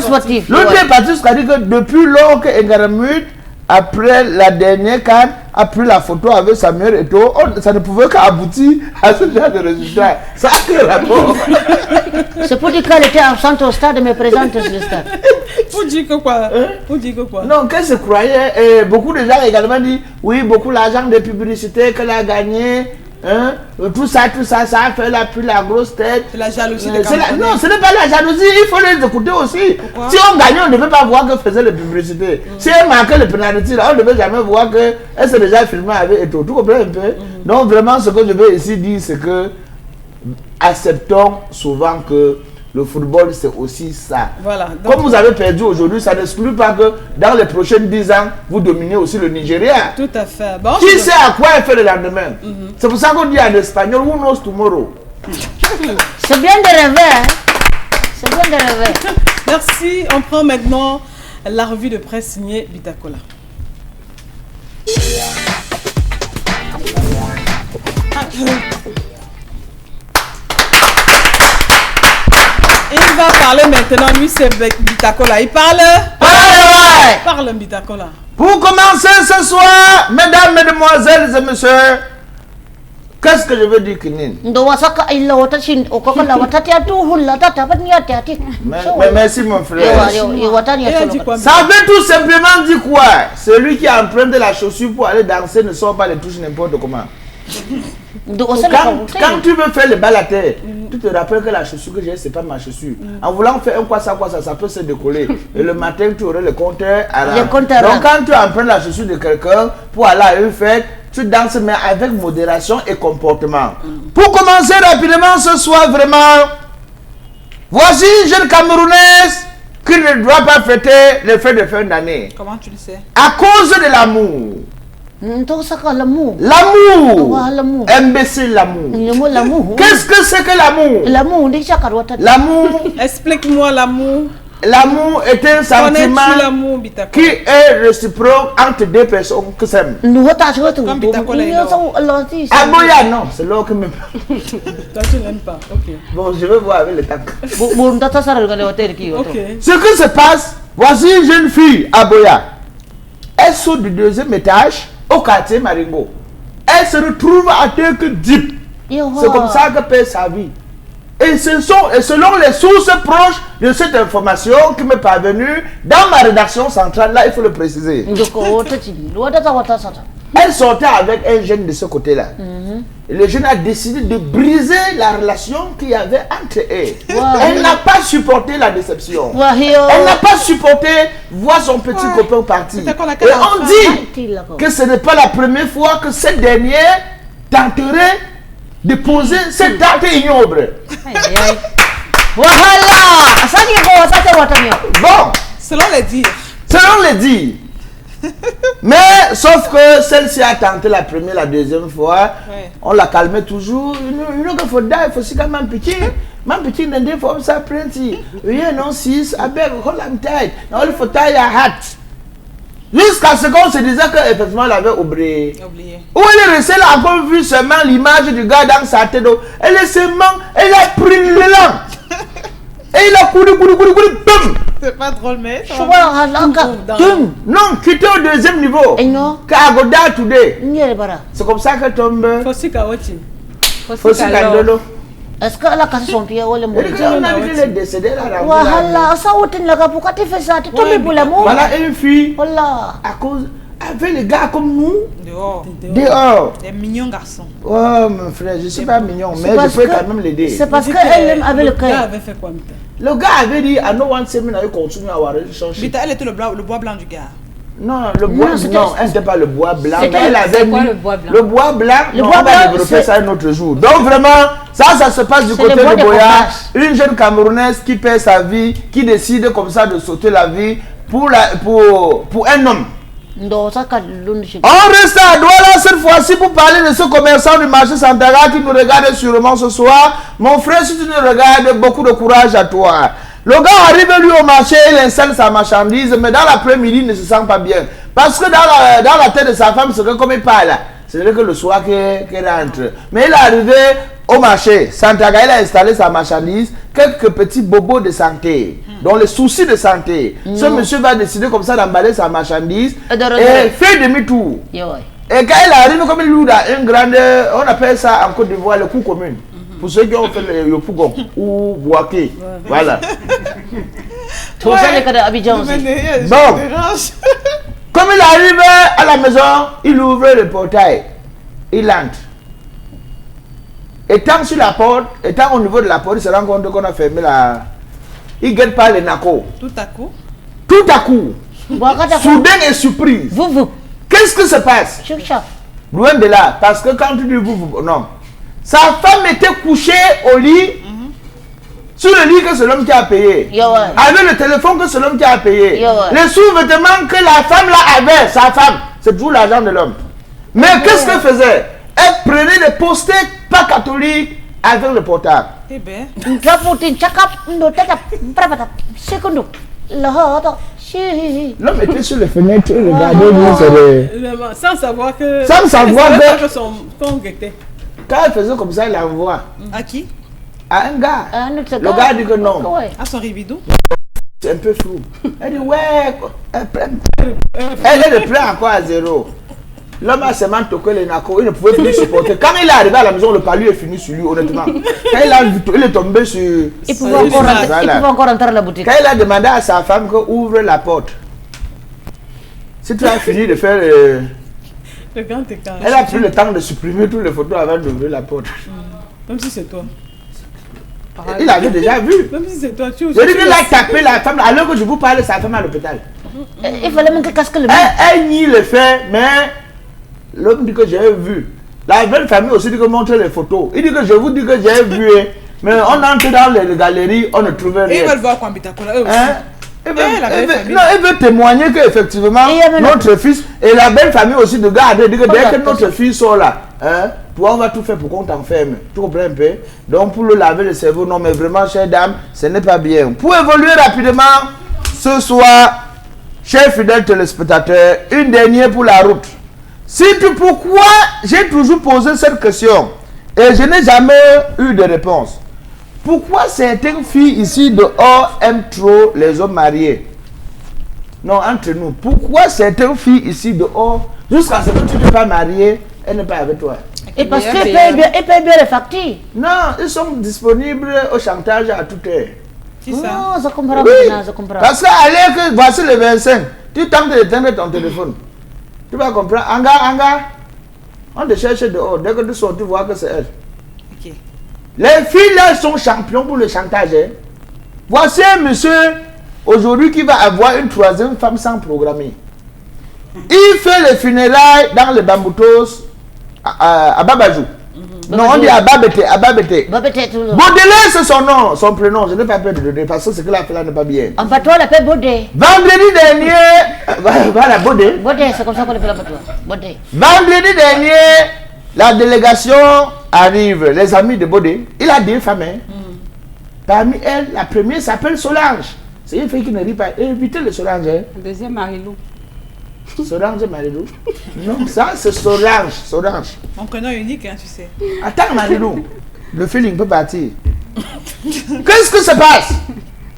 sportifs. L'autre est parti jusqu'à dire que depuis lors que Ngaramut, après la dernière CAN, a pris la photo avec Samuel Eto'o, ça ne pouvait qu'aboutir à ce genre de résultat. Ça a quel rapport? C'est pour dire qu'elle était absente au stade, mais présente sur le stade. Pour dire que quoi? Pour dire que quoi? Non, qu'elle se croyait. Et beaucoup de gens également disent, oui, beaucoup l'argent de publicité qu'elle a gagné. Tout ça, ça a fait la grosse tête. C'est la jalousie des Camerounais. Non, ce n'est pas la jalousie, il faut les écouter aussi. Pourquoi? Si on gagnait, on ne devait pas voir que faisait les publicités. Si elle marquait le pénalité, on ne devait jamais voir qu'elle s'est déjà filmée avec Eto'o. Tu comprends un peu? Donc vraiment, ce que je veux ici dire, c'est que acceptons souvent que le football, c'est aussi ça. Voilà, donc, comme vous avez perdu aujourd'hui, ça n'exclut pas que dans les prochaines 10 ans, vous dominez aussi le Nigeria. Tout à fait. Bon, qui sait à quoi elle fait le lendemain? C'est pour ça qu'on dit en espagnol, who knows tomorrow? C'est bien de rêver. C'est bien de rêver. Merci. On prend maintenant la revue de presse signée Bitakola. Il va parler maintenant, lui c'est Bitakola. Il parle. Parle Bitakola. Pour commencer ce soir, mesdames, mesdemoiselles et messieurs, qu'est-ce que je veux dire, Kinin? Mais merci mon frère. Ça veut tout simplement dire quoi? Celui qui a emprunté la chaussure pour aller danser ne sort pas les touches n'importe comment. Quand tu veux faire le bal à terre, tu te rappelles que la chaussure que j'ai, c'est pas ma chaussure. En voulant faire un quoi ça, ça peut se décoller. Et le matin, tu aurais le compteur à la... Donc quand tu empruntes la chaussure de quelqu'un pour aller à une fête, tu danses mais avec modération et comportement. Pour commencer rapidement ce soir, vraiment, voici une jeune Camerounaise qui ne doit pas fêter les fêtes de fin d'année. Comment tu le sais? À cause de l'amour. L'amour. Imbécile, l'amour. Qu'est-ce que c'est que l'amour? L'amour. Explique-moi l'amour. L'amour est un sentiment qui est réciproque entre deux personnes qui s'aiment. Ah bon, non, c'est l'or que même. Toi, tu n'aimes pas. Ok. Bon, je vais voir avec le tac. Ok. Ce qui se passe, voici une jeune fille à Boya. Elle saute du deuxième étage au quartier Maringo. Elle se retrouve à terre que deep. C'est comme ça qu'elle perd sa vie. Et selon les sources proches de cette information qui m'est parvenue dans ma rédaction centrale, là il faut le préciser. Elle sortait avec un jeune de ce côté-là. Et le jeune a décidé de briser la relation qu'il y avait entre eux. Elle n'a pas supporté la déception. Elle n'a pas supporté voir son petit copain partir. Et on dit que ce n'est pas la première fois que cette dernière tenterait de poser cet acte ignoble. Voilà. Bon, Selon les dires. selon les dires, Mais sauf que celle-ci a tenté la première, la deuxième fois. Ouais. On la calmait toujours. Il faut dire, il faut aussi quand même petit. Même petit, il faut ça prendre. Oui, non, 6, avec, hold on tight. Non, il faut tailler à hâte. Jusqu'à ce qu'on se disait qu'effectivement, elle avait oublié. Où elle est restée, elle a encore vu seulement l'image du gars dans sa tête. Elle est seulement, elle a pris l'élan. Et il a couru, boum. C'est pas drôle, mais. Non, quitter au deuxième niveau. Et non. Kagoda today. Nyere-bara. C'est comme ça que tombe. Fossi Kawachi. Fossi Kandolo. Est-ce qu'elle a cassé son pied ou le mot? On a vu les décédés là. Wahala, ça ou t'es là, pourquoi tu fais ça? Tu tombes pour l'amour. Voilà une fille. Voilà. À cause. Avec les gars comme nous. Dehors. Dehors. Des mignons garçons. Oh mon frère, je suis pas mignon, mais je peux quand même l'aider. C'est parce qu'elle aime avec le Le gars cœur. avait fait quoi, Mita? Le gars avait dit, I don't want to continue our relationship. Vita, elle était le bois blanc du gars. Non, le bois, non, elle n'était pas le bois blanc. Mais elle avait c'est quoi mis le bois blanc? le bois blanc. Le Non, bois on va blanc, développer c'est- ça un autre jour. Donc vraiment, ça se passe du C'est côté le bois de de Boya. potage. Une jeune Camerounaise qui perd sa vie, qui décide comme ça de sauter la vie pour un homme. Non, ça quand l'une chez On reste à Douala cette fois-ci pour parler de ce commerçant du marché Santara qui nous regarde sûrement ce soir. Mon frère, si tu nous regardes, beaucoup de courage à toi. Le gars arrive lui au marché, il installe sa marchandise, mais dans l'après-midi, il ne se sent pas bien. Parce que dans la tête de sa femme, c'est que comme il parle, c'est que le soir qu'il rentre. Mais il est arrivé au marché, Santaga, il a installé sa marchandise, quelques petits bobos de santé, dont les soucis de santé. Ce monsieur va décider comme ça d'emballer sa marchandise Et de et rentrer. fait demi-tour. Yo, Et quand il arrive, comme il loue dans une grande, on appelle ça en Côte d'Ivoire le coup commun. Pour ceux qui ont fait le Pougon ou Boaké. Voilà. tout ça les cas d'Abidjan aussi. Bon. Comme il arrive à la maison, il ouvre le portail. Il entre. Étant sur la porte, étant au niveau de la porte, il se rend compte qu'on a fermé la. Il ne guette pas les nacos. Tout à coup. Tout à coup, Wakata soudain et surprise. vous. Qu'est-ce qui se passe? Choucha. Loin de là, parce que quand tu dis vous, non. Sa femme était couchée au lit, sur le lit que c'est l'homme qui a payé. Yo, ouais. Avec le téléphone que c'est l'homme qui a payé. Yo, ouais. Les sous-vêtements que la femme là avait, sa femme, c'est toujours l'argent de l'homme. Mais qu'est-ce qu'elle faisait? Elle prenait des posters pas catholiques avec le portable. Eh ben. Draputin chakap ndo tata brabata sekundu. Lahato. Chi. L'homme était sur les fenêtres, il regardait lui, c'est des... Sans savoir que. Sans savoir elle savait que- pas son guettait. Quand elle faisait comme ça, il l'envoie À qui? à un gars. Un autre Le gars dit que non. Ouais. À son ribidou. C'est un peu flou. Elle dit ouais, elle est plein encore à zéro. L'homme a seulement toqué les nacos, il ne pouvait plus supporter. Quand il est arrivé à la maison, le palu est fini sur lui, honnêtement. Quand il est tombé sur... Il pouvait encore rentrer, il pouvait encore rentrer à la boutique. Quand il a demandé à sa femme qu'ouvre la porte. Si tu as fini de faire... Le grand écart. Elle a pris le temps de supprimer toutes les photos avant d'ouvrir la porte. Même si c'est toi. Il avait déjà vu. Même si c'est toi, tu Je dis qu'il a tapé la femme, alors que je vous parle, sa femme à l'hôpital. Il fallait même que casque le mur. Elle nie le fait, mais l'homme dit que j'ai vu. La belle famille aussi dit que montre les photos. Il dit que je vous dis que j'ai vu. Mais on entre dans les galeries, on ne trouve Et ils rien. veulent voir Kwambitakola, eux aussi. Hein? Il veut, la belle famille. non, il veut témoigner qu'effectivement, Et il y avait notre fils et la belle famille aussi de garder, dit que dès que Regarde, notre fils sort là, hein, toi on va tout faire pour qu'on t'enferme. Tu comprends un peu? Donc pour le laver le cerveau, non mais vraiment, chère dame, ce n'est pas bien. Pour évoluer rapidement, ce soir, chers fidèles téléspectateurs, une dernière pour la route. Pourquoi j'ai toujours posé cette question et je n'ai jamais eu de réponse? Pourquoi certaines filles ici dehors aiment trop les hommes mariés? Non, entre nous. Pourquoi certaines filles ici dehors, jusqu'à ce que tu ne sois pas marié, elles ne sont pas avec toi? Et parce qu'il paye bien les factures. Non, ils sont disponibles au chantage à toute heure. Qui ça? Non, je comprends Oui, maintenant, je comprends. parce que voici le 25. Tu tentes d'éteindre ton téléphone. Tu vas comprendre. Anga, on te cherche dehors. Dès que tu sors, tu vois que c'est elle. Ok. Les filles là sont champions pour le chantage. Hein. Voici un monsieur aujourd'hui qui va avoir une troisième femme sans programmer. Il fait les funérailles dans les Bamboutos à Babajou. Non, on dit Ababete. Babete, tout le monde. Baudelaire, c'est son nom, son prénom. Je n'ai pas peur de donner parce que ce qu'il a fait là n'est pas bien. En patois, on l'appelle Bodé. Vendredi dernier, voilà, Bodé. Bodé, c'est comme ça qu'on l'appelle en patois. Bodé. Vendredi dernier, la délégation arrive, les amis de Bodé. Il a 2 femmes. Parmi elles, la première s'appelle Solange. C'est une fille qui ne rit pas. Évitez le Solange. Le deuxième, Marilou. Solange Marilou. Non, ça c'est Solange. Mon prénom unique, hein, tu sais. Attends Marilou, le feeling peut partir. Qu'est-ce que se passe?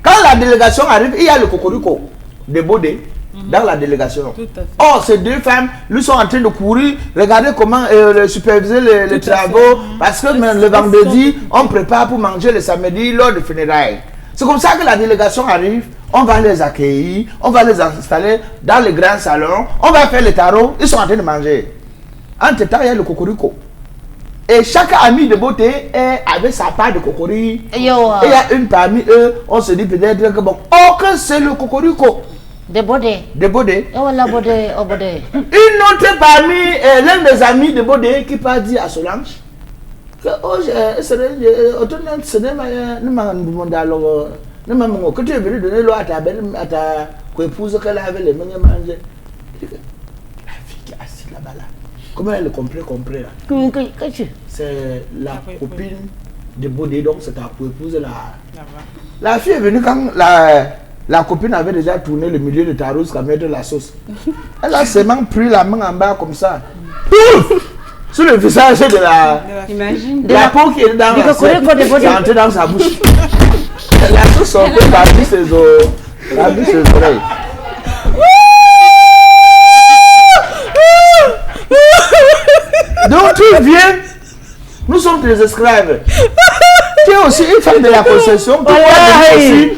Quand la délégation arrive, il y a le cocorico de Bodé dans la délégation. Tout à fait. Or, ces 2 femmes, ils sont en train de courir, regardez comment superviser les travaux, parce que même le vendredi, on prépare pour manger le samedi lors de funérailles. C'est comme ça que la délégation arrive, on va les accueillir, on va les installer dans le grand salon, on va faire les tarots, ils sont en train de manger. Entre-temps, il y a le cocorico. Et chaque ami de beauté avait sa part de cocori. Et il y a une parmi eux, on se dit peut-être que bon, que c'est le cocorico. De Bodé. De Bodé. Et voilà Bodé, oh Bodé. Une autre parmi l'un des amis de Bodé qui part dire à Solange que que tu es venu donner l'eau à ta épouse qu'elle avait les mains mangées. La fille qui est assise là-bas là. Comment elle le comprend là? C'est la copine de Bodé, donc c'est ta épouse là. La fille est venue quand la copine avait déjà tourné le milieu de ta rose pour mettre la sauce. Elle a seulement pris la main en bas comme ça. Pouf! Sur le visage de Imagine. la peau qui est dans la sauce, c'est entré dans sa bouche. La sauce sortait parmi ses oreilles. Donc tu viens, nous sommes des esclaves. Tu es aussi une femme de la concession qui doit aussi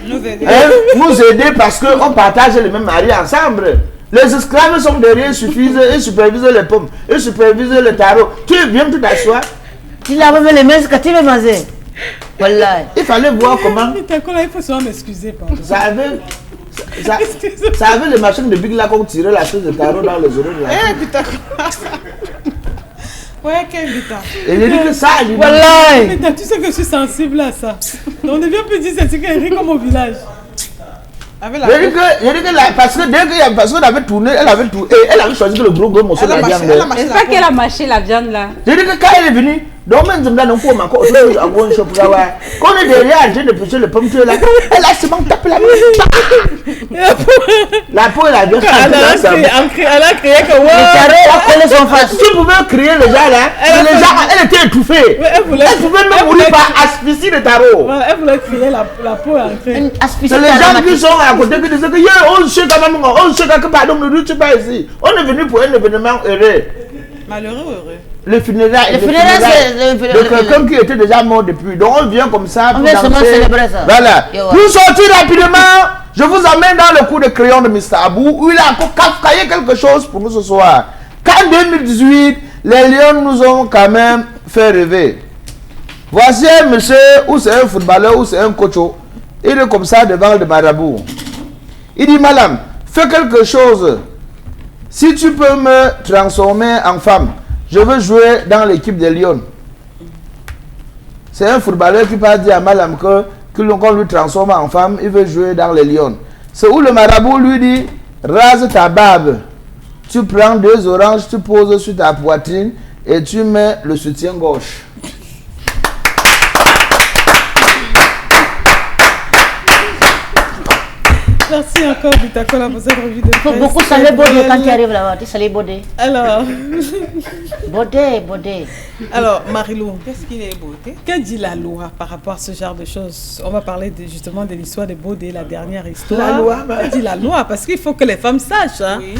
nous aider parce qu'on partage le même mari ensemble. Les esclaves sont derrière, ils supervisent les pommes, ils supervisent le tarot. Tu viens tout t'asseoir. Tu l'as même les mains, c'est que tu veux manger. Voilà. Il fallait voir comment. Il faut souvent m'excuser, pardon. Ça avait les machines de Big Lac qui tiraient la chose de tarot dans les oreilles de la fille. Putain. Ouais, quel putain. Et il dit que ça, il dit. Mais tu sais que je suis sensible à ça. On devient plus dire c'est qu'elle rit comme au village. Parce qu'on avait tourné, elle avait choisi le gros morceau de la viande. Est-ce pas qu'elle a mâché la viande là? J'ai dit que quand elle est venue, donc même quand on est derrière en train de pousser le pomme là, elle a seulement tapé la main. La peau elle a bien elle a crié que tu pouvais crier les gens là, elle était étouffée. Elle pouvait même mourir par asphyxie de tarot. Elle voulait crier la peau à entrer. C'est les gens qui sont à côté qui disent que on sait quand même, on sait que pardon, ne dis pas ici. On est venu pour un événement heureux. Malheureux ou heureux? Le funérail de quelqu'un qui était déjà mort depuis. Donc on vient comme ça pour danser. Voilà. Pour sortir rapidement, je vous emmène dans le cours de crayon de Mr. Abou où il a encore cafcaillé quelque chose pour nous ce soir. Qu'en 2018, les Lions nous ont quand même fait rêver. Voici un monsieur, ou c'est un footballeur, ou c'est un coach. Il est comme ça devant le marabout. Il dit, madame, fais quelque chose. Si tu peux me transformer en femme, je veux jouer dans l'équipe des Lions. C'est un footballeur qui va dire à madame qu'on lui transforme en femme, il veut jouer dans les Lions. C'est où le marabout lui dit, rase ta barbe. Tu prends 2 oranges, tu poses sur ta poitrine et tu mets le soutien-gauche. Merci encore, Bitakola, pour cette revue de presse. Il faut beaucoup saluer Bodé quand tu arrives là-bas. Tu salues Bodé. Alors. Bodé. Alors, Marilou, Qu'est-ce qu'il est beauté? que dit la loi par rapport à ce genre de choses? On va parler justement de l'histoire de Bodé, la dernière histoire. La loi, Que dit la loi? Parce qu'il faut que les femmes sachent. Hein. Oui.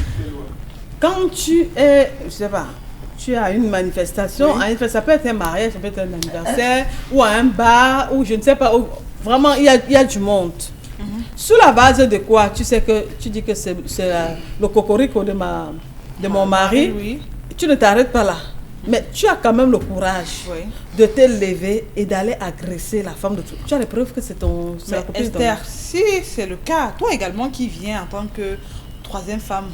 Quand tu es, je sais pas, tu as une manifestation, ça peut être un mariage, ça peut être un anniversaire, ou à un bar, ou je ne sais pas, où, vraiment il y a du monde. Sous la base de quoi? Tu sais que tu dis que c'est le cocorico de mon mari. Oui. Tu ne t'arrêtes pas là. Mais tu as quand même le courage de te lever et d'aller agresser la femme de tout. Tu as les preuves que c'est Mais Esther, si c'est le cas, toi également qui viens en tant que 3e femme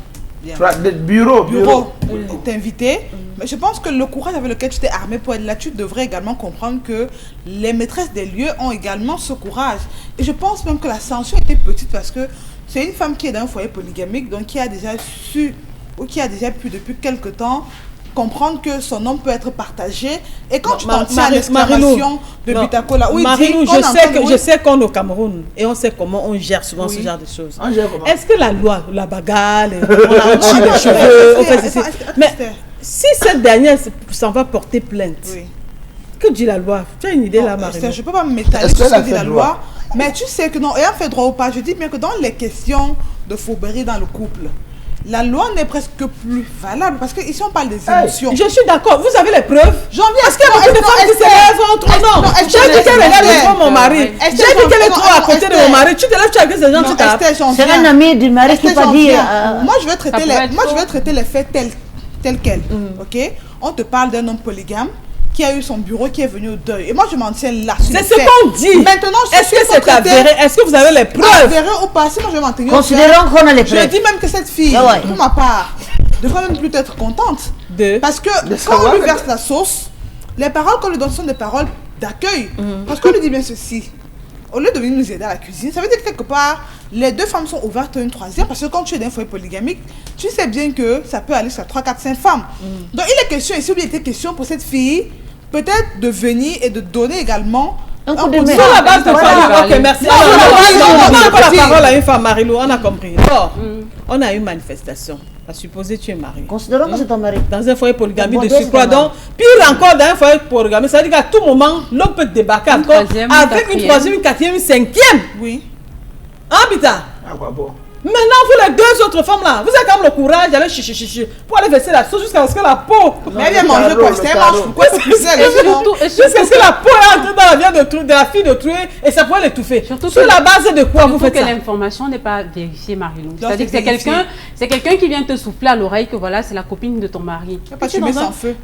Bien. Bureau. T'inviter. Mais je pense que le courage avec lequel tu t'es armé pour être là, tu devrais également comprendre que les maîtresses des lieux ont également ce courage. Et je pense même que la sanction était petite parce que c'est une femme qui est dans un foyer polygamique, donc qui a déjà su, ou qui a déjà pu depuis quelque temps, comprendre que son homme peut être partagé. Et quand tu t'en tiens à l'exclamation de Bitakola, oui, Marilou, je sais qu'on est au Cameroun et on sait comment on gère souvent ce genre de choses. Est-ce que la loi, la bagarre, on a au-dessus des cheveux, on fait ceci. Mais si cette dernière s'en va porter plainte, que dit la loi? Tu as une idée là, Marilou? Je ne peux pas m'étaler sur ce que dit la loi, mais tu sais que non, ayant fait droit ou pas, je dis bien que dans les questions de fourberie dans le couple, la loi n'est presque plus valable parce que ici on parle des émotions. Je suis d'accord, vous avez les preuves. J'en viens. Est-ce qu'il y a beaucoup de femmes qui se lèvent entre non? J'ai dit qu'elle regarde devant mon mari. J'ai dit qu'elle est trop à côté de mon mari. Tu te lèves, tu as avec ces gens, tu tapes. C'est un ami du mari qui va dire. Moi je vais traiter les faits tels quels. Ok? On te parle d'un homme polygame qui a eu son bureau, qui est venu au deuil. Et moi, je m'en tiens là. C'est ce qu'on dit. Maintenant, est-ce que c'est avéré? Est-ce que vous avez les preuves? Avéré ou pas? Si moi, je vais m'en tenir. Considérons qu'on a les preuves. Je dis même que cette fille, pour ma part, devrait même plus être contente. Parce que quand on lui verse la sauce, les paroles qu'on lui donne sont des paroles d'accueil. Parce qu'on lui dit bien ceci. Au lieu de venir nous aider à la cuisine, ça veut dire que quelque part, les deux femmes sont ouvertes à une troisième. Parce que quand tu es dans un foyer polygamique, tu sais bien que ça peut aller jusqu'à 3, 4, 5 femmes. Donc il est question, ici, il était question pour cette fille, peut-être de venir et de donner également un coup de main. Sur la base de quoi? Ok, merci. On n'a pas la parole à une femme, Marilou, on a compris. Or, on a eu une manifestation. À supposer tu es marié. Considérons que c'est ton mari. Dans un foyer polygamique de surcroît. Donc, pire encore, dans un foyer polygamique, ça veut dire qu'à tout moment, l'homme peut débarquer encore avec une troisième, une quatrième, une cinquième. Oui. Hein, Bita? Ah, quoi, bon. Maintenant, vous les deux autres femmes là, vous avez quand même le courage d'aller chichi pour aller verser la sauce jusqu'à ce que la peau. Mais elle vient manger quoi? C'est un manche. Pourquoi c'est plus ça? Jusqu'à ce que la peau est entrée dans la viande de la fille de truer et ça pourrait l'étouffer. Sur la base de quoi vous faites ça? Que l'information n'est pas vérifiée, Marilou. C'est-à-dire que c'est quelqu'un qui vient te souffler à l'oreille que voilà, c'est la copine de ton mari.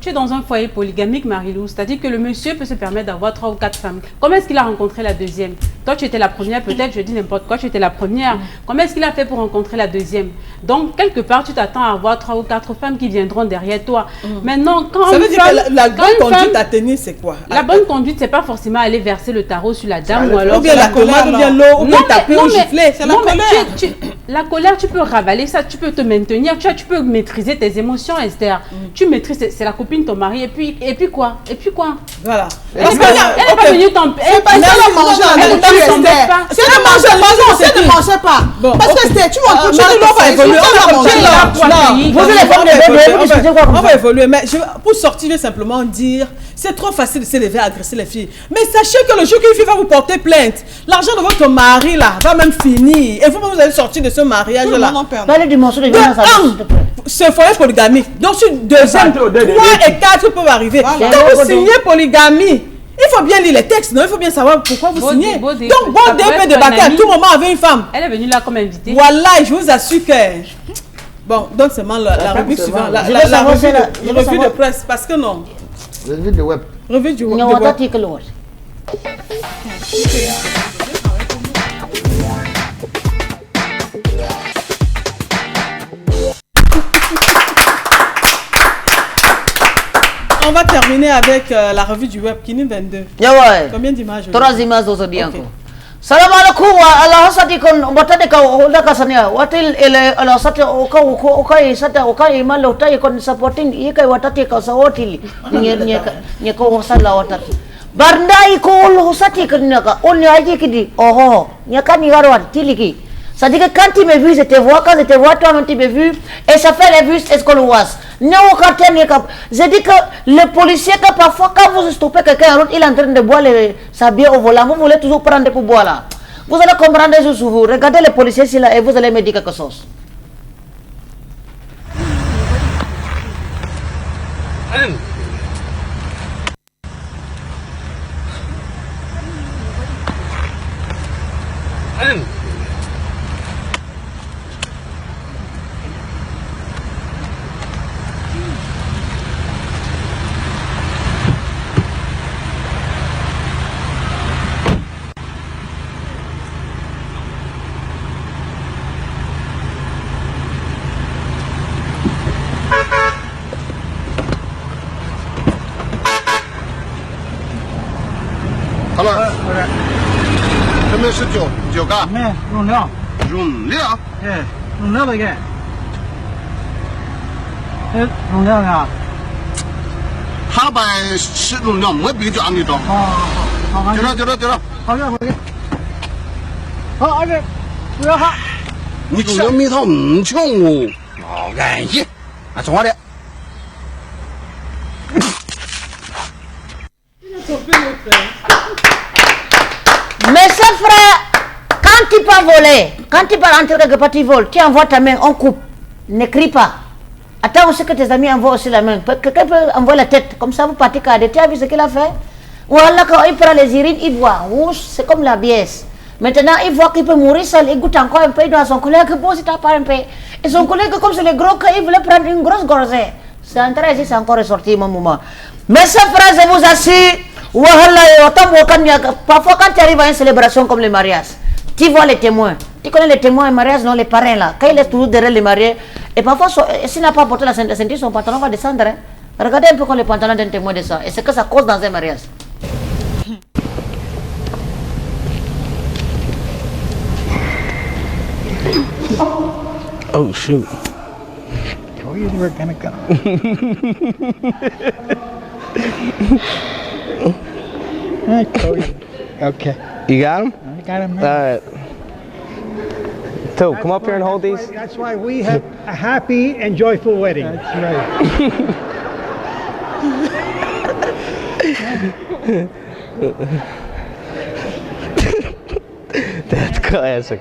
Tu es dans un foyer polygamique, Marilou. C'est-à-dire que le monsieur peut se permettre d'avoir 3 ou 4 femmes. Comment est-ce qu'il a rencontré la deuxième? Toi, tu étais la première, peut-être, je dis n'importe quoi, tu étais la première. Comment est-ce qu'il a fait pour rencontrer la deuxième? Donc, quelque part, tu t'attends à avoir 3 ou 4 femmes qui viendront derrière toi. Maintenant, quand ça veut dire que la bonne conduite à tenir, c'est quoi? La bonne conduite, c'est pas forcément aller verser le tarot sur la dame ou alors... Ou bien la colère, ou bien l'eau, ou bien taper ou gifler. C'est la colère. La colère, tu peux ravaler ça, tu peux te maintenir, tu peux maîtriser tes émotions, Esther. Tu maîtrises, c'est la copine de ton mari, et puis quoi? Voilà. Elle n'est pas venue t'empêcher. C'est pas ça la manger en même temps, Esther. Si elle ne mangeait pas. Parce que Esther, tu vas évoluer. On va évoluer. Mais pour sortir, je vais simplement dire, c'est trop facile de s'élever à agresser les filles. Mais sachez que le jour qu'une fille va vous porter plainte, l'argent de votre mari là va même finir. Et vous allez sortir de ce mariage là. Parlez du morceau de violence. Ce foyer polygamique. Donc sur deuxième, 3 et 4 peuvent arriver. Quand vous signez polygamie, il faut bien lire les textes, non? Il faut bien savoir pourquoi vous signez. Donc, Bodé peut débarquer à tout moment avec une femme. Elle est venue là comme invitée. Voilà, je vous assure que... Bon, donc seulement la rubrique suivante. La revue de presse, parce que non. Revue de web. Revue du web. On va terminer avec la revue du web, Kini 22. Combien d'images? 3 images aujourd'hui encore. Salam alaikum wa Allah sati kon batade ka hoda ka sania watil ele Allah sati okai sata okai mal utai kon supporting ikai watati ka sawotili nye ko sala watati barndai ko hosati kanaka on yaji kidi oho nyakani garwat tiliki. Ça dit que quand tu me vu, je te vois, quand je te vois, toi-même tu me vu, et ça fait les vues, est-ce qu'on le voit? Je dis que le policier, que parfois, quand vous stoppez quelqu'un en route, il est en train de boire sa bière au volant, vous voulez toujours prendre pour boire là. Vous allez comprendre des choses sur vous. Regardez les policiers ici là et vous allez me dire quelque chose. 好了，这边是酒干，没用料，用料，哎，用料的给，哎，用料呀，他把是用料没比较安的多。好，就了，好样回去，好，而且不要哈，你这米汤唔抢哦，好安逸，啊，中华的。Mais ce frère, quand tu pars voler, quand tu pars entrer quelque part, tu voles, tu envoies ta main, on coupe. Ne crie pas. Attends aussi que tes amis envoient aussi la main. Quelqu'un peut envoyer la tête, comme ça vous partez cadet. Tu as vu ce qu'il a fait? Voilà, quand il prend les urines, il boit. C'est comme la bière. Maintenant, il voit qu'il peut mourir seul, il goûte encore un peu, il doit à son collègue, bon, si t'as pas un peu. Et son collègue, comme c'est le gros, il voulait prendre une grosse gorgée. C'est entré ici, c'est encore ressorti, mon moment. Mais ce frère, je vous assure, parfois quand tu arrives à une célébration comme le mariage, tu vois les témoins. Tu connais les témoins, les mariages, non, les parrains là. Quand il est toujours derrière les mariés, et parfois, s'il n'a pas porté la ceinture, son pantalon va descendre. Hein. Regardez un peu quand le pantalon d'un témoin descend. Et c'est que ça cause dans un mariage. Oh shoot. told you were gonna go. I told you. Okay. You got him? I got him. All right. So, come up here and hold these. That's why we have a happy and joyful wedding. That's right. That's classic.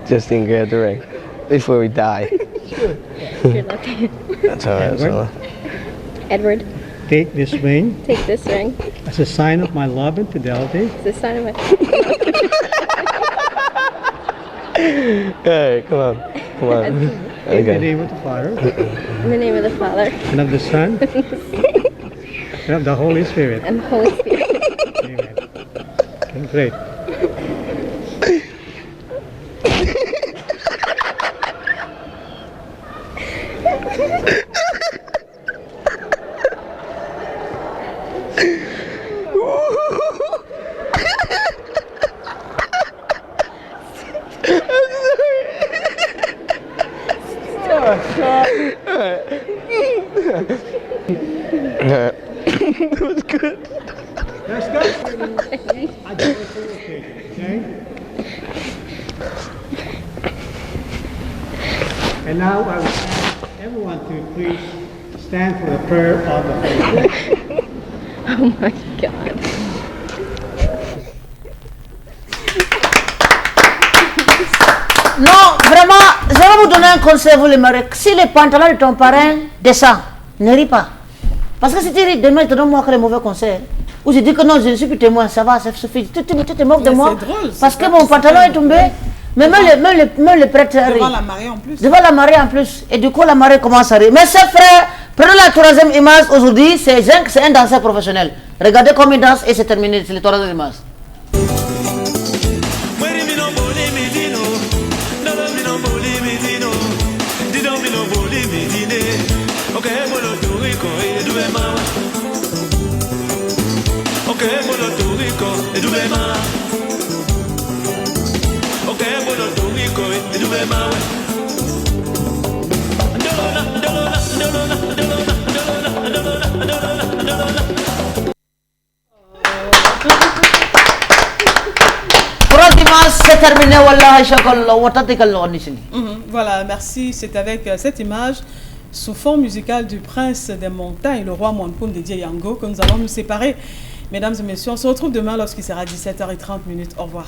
Justine, grab the ring before we die. You're lucky. That's all right. So. Edward, Take this ring take this ring. as a sign of my love and fidelity. It's a sign of my. All right, come on. Come on. In the Okay. name of the Father, In the name of the Father and of the Son, and of the Holy Spirit. and the Holy Spirit. Amen. Okay, great. That was good. That's good. I do it for the occasion, okay? And now I would ask everyone to please stand for the prayer of the faith. Oh my God. Non, vraiment, je vais vous donner un conseil, vous les mariés. Si le pantalon de ton parrain descend, ne ris pas. Parce que si tu ris demain, tu donnes moi que les mauvais conseils. Ou je dis que non, je ne suis plus témoin, ça va, ça suffit. Tu te moques de Mais moi. c'est drôle, Parce c'est que pas- mon c'est pantalon pas est tombé. drôle. Mais même le prêtre rit. Devant la mariée en plus. Devant la mariée en plus. Et du coup, la mariée commence à rire. Mais c'est frère, prenez la troisième image aujourd'hui. C'est un danseur professionnel. Regardez comment il danse et c'est terminé. C'est la troisième image. C'est terminé, wallah, Voilà, merci. C'est avec cette image sous fond musical du prince des montagnes, le roi Monpoum dédié Yango, que nous allons nous séparer. Mesdames et messieurs, on se retrouve demain lorsqu'il sera 17h30. Au revoir.